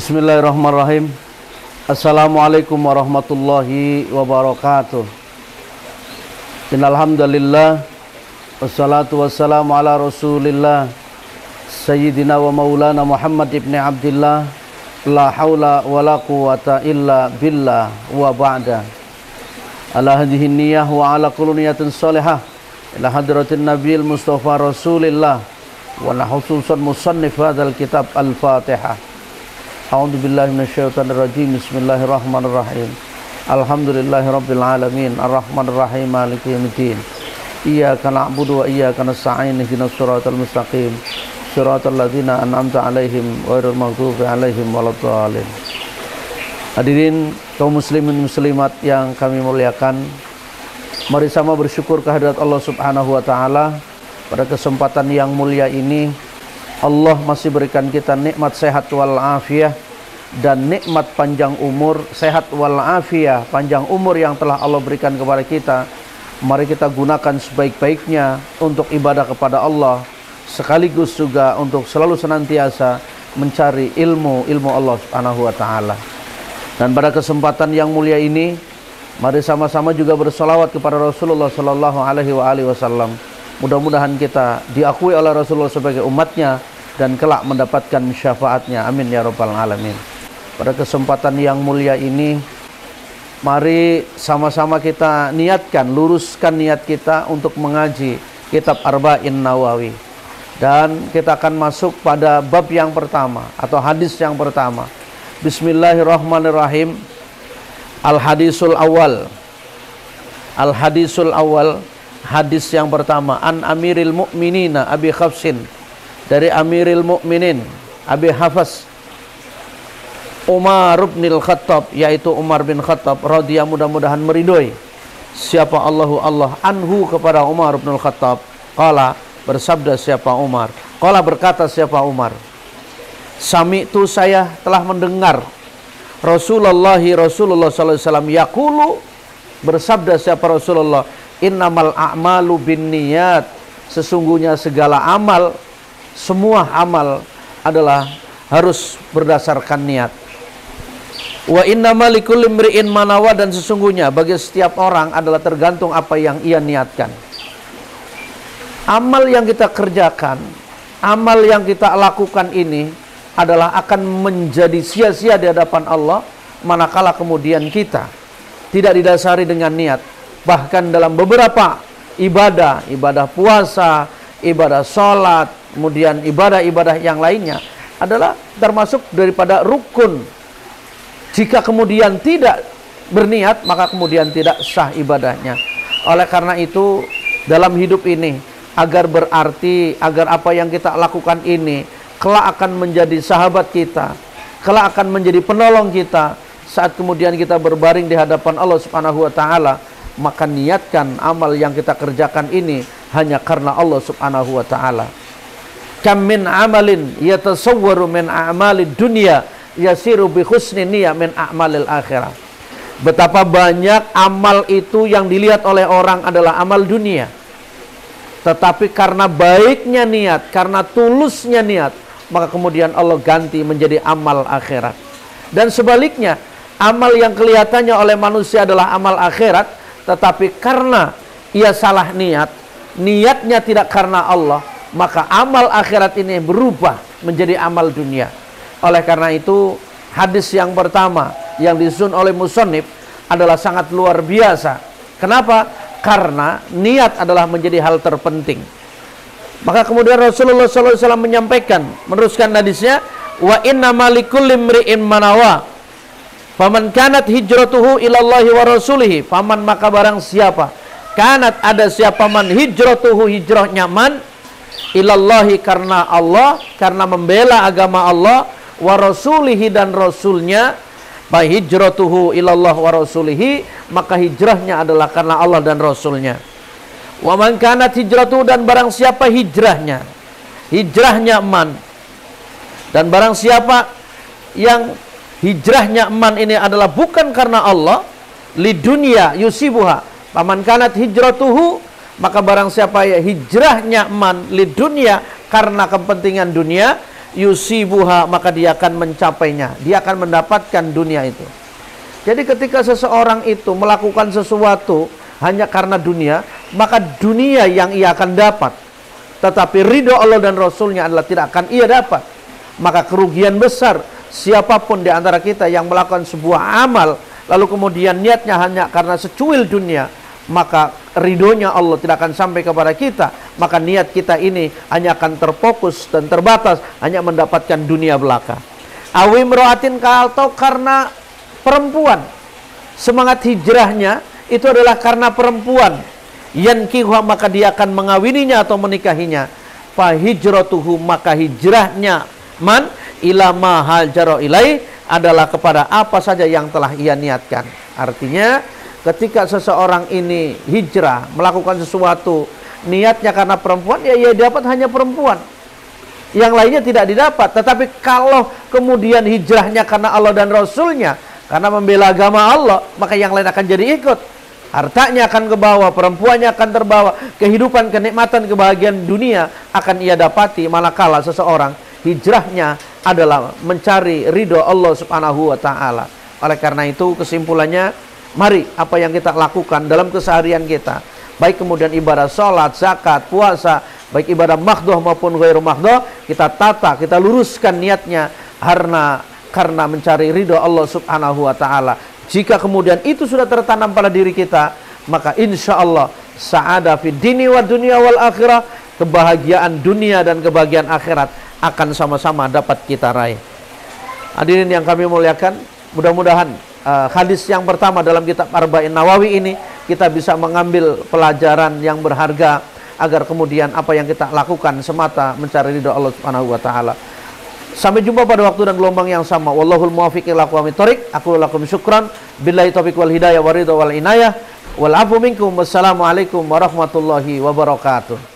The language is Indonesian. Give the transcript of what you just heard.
Bismillahirrahmanirrahim. Assalamualaikum warahmatullahi wabarakatuh. Innal hamdalillah wassalatu wassalamu ala Rasulillah Sayyidina wa Maulana Muhammad ibn Abdillah. La haula wala quwata illa billah wa ba'da. Ala hadhihi niyyah wa ala kulli niyatin salihah ila hadratin Nabiyil Mustafa Rasulillah wa khususan musannif hadzal kitab Al-Fatihah. A'udzu billahi minasyaitonir rajim. Bismillahirrahmanirrahim. Alhamdulillahirabbil alamin arrahmanir rahim maliki yaumiddin. Iyyaka na'budu wa iyyaka nasta'in ihdinas siratal mustaqim siratal ladzina an'amta 'alaihim ghairil maghdubi 'alaihim waladdallin. Hadirin kaum muslimin muslimat yang kami muliakan, mari sama bersyukur kehadirat Allah Subhanahu wa taala. Pada kesempatan yang mulia ini Allah masih berikan kita nikmat sehat wal afiyah dan nikmat panjang umur. Sehat wal afiyah, panjang umur yang telah Allah berikan kepada kita, mari kita gunakan sebaik-baiknya untuk ibadah kepada Allah, sekaligus juga untuk selalu senantiasa mencari ilmu Allah Subhanahu wa taala. Dan pada kesempatan yang mulia ini, mari sama-sama juga bersolawat kepada Rasulullah sallallahu alaihi wasallam. Mudah-mudahan kita diakui oleh Rasulullah sebagai umatnya dan kelak mendapatkan syafaatnya. Amin ya rabbal alamin. Pada kesempatan yang mulia ini, mari sama-sama kita niatkan, luruskan niat kita untuk mengaji kitab Arba'in Nawawi. Dan kita akan masuk pada bab yang pertama atau hadis yang pertama. Bismillahirrahmanirrahim. Al-hadisul awal. Al-hadisul awal. Hadis yang pertama, an Amiril Mukminina Abi Hafsin, dari Amiril Mukminin Abi Hafs Umar bin Khattab, yaitu Umar bin Khattab radhiyallahu, mudah-mudahan meridhoi siapa Allah anhu kepada Umar bin Khattab. Qala, bersabda siapa Umar, qala berkata siapa Umar, sami'tu, saya telah mendengar Rasulullah sallallahu alaihi wasallam yaqulu, bersabda siapa Rasulullah, innamal a'malu binniyat, sesungguhnya segala amal, semua amal adalah harus berdasarkan niat. Wa innamal likulli imri'in ma nawa, dan sesungguhnya bagi setiap orang adalah tergantung apa yang ia niatkan. Amal yang kita kerjakan, amal yang kita lakukan ini adalah akan menjadi sia-sia di hadapan Allah manakala kemudian kita tidak didasari dengan niat. Bahkan dalam beberapa ibadah puasa, ibadah sholat, kemudian ibadah-ibadah yang lainnya adalah termasuk daripada rukun. Jika kemudian tidak berniat, maka kemudian tidak sah ibadahnya. Oleh karena itu, dalam hidup ini, agar berarti, agar apa yang kita lakukan ini kelak akan menjadi sahabat kita, kelak akan menjadi penolong kita saat kemudian kita berbaring di hadapan Allah Subhanahu wa taala, maka niatkan amal yang kita kerjakan ini hanya karena Allah Subhanahu wa taala. Kam min amalin yatasawwaru min a'malid dunya yasiru bi husni niyyah min a'malil akhirah. Betapa banyak amal itu yang dilihat oleh orang adalah amal dunia, tetapi karena baiknya niat, karena tulusnya niat, maka kemudian Allah ganti menjadi amal akhirat. Dan sebaliknya, amal yang kelihatannya oleh manusia adalah amal akhirat, tetapi karena ia salah niat, niatnya tidak karena Allah, maka amal akhirat ini berubah menjadi amal dunia. Oleh karena itu, hadis yang pertama yang disusun oleh musannif adalah sangat luar biasa. Kenapa? Karena niat adalah menjadi hal terpenting. Maka kemudian Rasulullah SAW menyampaikan, meneruskan hadisnya, wa inna malikulli imri'in manawa, faman kanat hijratuhu ilallahi wa rasulihi, faman maka barang siapa, kanat ada siapa, man hijratuhu hijrahnya man, ilallahi karena Allah, karena membela agama Allah, wa rasulihi dan rasulnya, fa hijratuhu ilallah wa rasulihi, maka hijrahnya adalah karena Allah dan rasulnya. Wa man kanat hijratuhu, dan barang siapa hijrahnya man, dan barang siapa yang hijrahnya man ini adalah bukan karena Allah, li dunya yusibuha, paman kanat hijratuhu, maka barang siapa ya hijrahnya man li dunya, karena kepentingan dunia, yusibuha, maka dia akan mencapainya. Dia akan mendapatkan dunia itu. Jadi ketika seseorang itu melakukan sesuatu hanya karena dunia, maka dunia yang ia akan dapat. Tetapi ridho Allah dan Rasulnya adalah tidak akan ia dapat. Maka kerugian besar siapapun di antara kita yang melakukan sebuah amal, lalu kemudian niatnya hanya karena secuil dunia, maka ridhonya Allah tidak akan sampai kepada kita. Maka niat kita ini hanya akan terfokus dan terbatas, hanya mendapatkan dunia belaka. Awi mro'atin, atau karena perempuan. Semangat hijrahnya itu adalah karena perempuan. Yankihuha, maka dia akan mengawininya atau menikahinya. Fa hijratuhu, maka hijrahnya man ila ma hajara ilai, adalah kepada apa saja yang telah ia niatkan. Artinya ketika seseorang ini hijrah melakukan sesuatu, niatnya karena perempuan, ya ia dapat hanya perempuan, yang lainnya tidak didapat. Tetapi kalau kemudian hijrahnya karena Allah dan Rasulnya, karena membela agama Allah, maka yang lain akan jadi ikut. Hartanya akan kebawa, perempuannya akan terbawa, kehidupan, kenikmatan, kebahagiaan dunia akan ia dapati, manakala seseorang hijrahnya adalah mencari ridho Allah subhanahu wa ta'ala. Oleh karena itu kesimpulannya, mari apa yang kita lakukan dalam keseharian kita, baik kemudian ibadah sholat, zakat, puasa, baik ibadah maghdoh maupun ghairu maghdoh, kita tata, kita luruskan niatnya karena mencari ridho Allah subhanahu wa ta'ala. Jika kemudian itu sudah tertanam pada diri kita, maka insya Allah sa'adah fid dini wa dunia wal akhirah, kebahagiaan dunia dan kebahagiaan akhirat akan sama-sama dapat kita raih. Hadirin yang kami muliakan, mudah-mudahan hadis yang pertama dalam kitab Arba'in Nawawi ini kita bisa mengambil pelajaran yang berharga, agar kemudian apa yang kita lakukan semata mencari ridho Allah subhanahu wa ta'ala. Sampai jumpa pada waktu dan gelombang yang sama. Wallahul muwaffiq ila aqwamit thoriq. Aku lakum syukran. Billahi taufiq wal hidayah wa ridha wal inayah. Wal afu minkum. Wassalamualaikum warahmatullahi wabarakatuh.